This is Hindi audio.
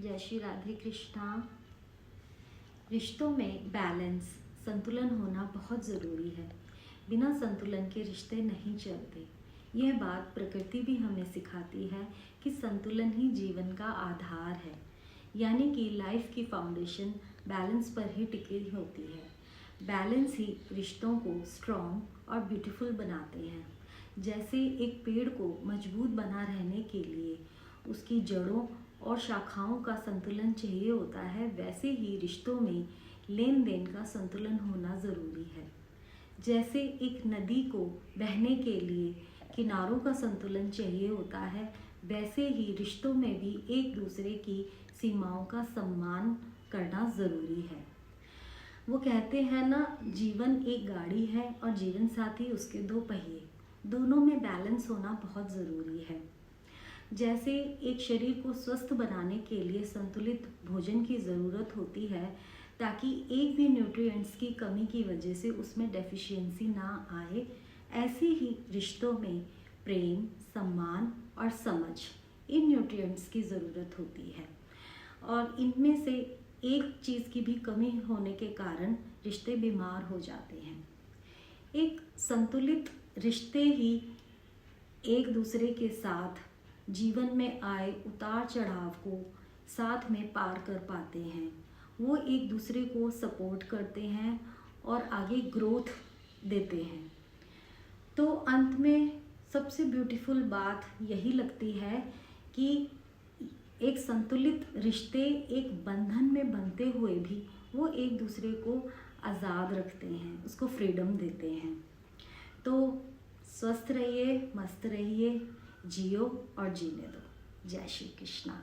जय श्री राधे कृष्णा। रिश्तों में बैलेंस, संतुलन होना बहुत ज़रूरी है। बिना संतुलन के रिश्ते नहीं चलते। यह बात प्रकृति भी हमें सिखाती है कि संतुलन ही जीवन का आधार है, यानी कि लाइफ की फाउंडेशन बैलेंस पर ही टिकी होती है। बैलेंस ही रिश्तों को स्ट्रॉन्ग और ब्यूटीफुल बनाते हैं। जैसे एक पेड़ को मजबूत बना रहने के लिए उसकी जड़ों और शाखाओं का संतुलन चाहिए होता है, वैसे ही रिश्तों में लेन देन का संतुलन होना ज़रूरी है। जैसे एक नदी को बहने के लिए किनारों का संतुलन चाहिए होता है, वैसे ही रिश्तों में भी एक दूसरे की सीमाओं का सम्मान करना ज़रूरी है। वो कहते हैं ना, जीवन एक गाड़ी है और जीवन साथी उसके दो पहिए। दोनों में बैलेंस होना बहुत ज़रूरी है। जैसे एक शरीर को स्वस्थ बनाने के लिए संतुलित भोजन की ज़रूरत होती है, ताकि एक भी न्यूट्रिएंट्स की कमी की वजह से उसमें डेफिशिएंसी ना आए, ऐसे ही रिश्तों में प्रेम, सम्मान और समझ, इन न्यूट्रिएंट्स की ज़रूरत होती है। और इनमें से एक चीज़ की भी कमी होने के कारण रिश्ते बीमार हो जाते हैं। एक संतुलित रिश्ते ही एक दूसरे के साथ जीवन में आए उतार चढ़ाव को साथ में पार कर पाते हैं। वो एक दूसरे को सपोर्ट करते हैं और आगे ग्रोथ देते हैं। तो अंत में सबसे ब्यूटीफुल बात यही लगती है कि एक संतुलित रिश्ते एक बंधन में बनते हुए भी वो एक दूसरे को आज़ाद रखते हैं, उसको फ्रीडम देते हैं। तो स्वस्थ रहिए, मस्त रहिए, जियो और जीने दो। जय श्री कृष्णा।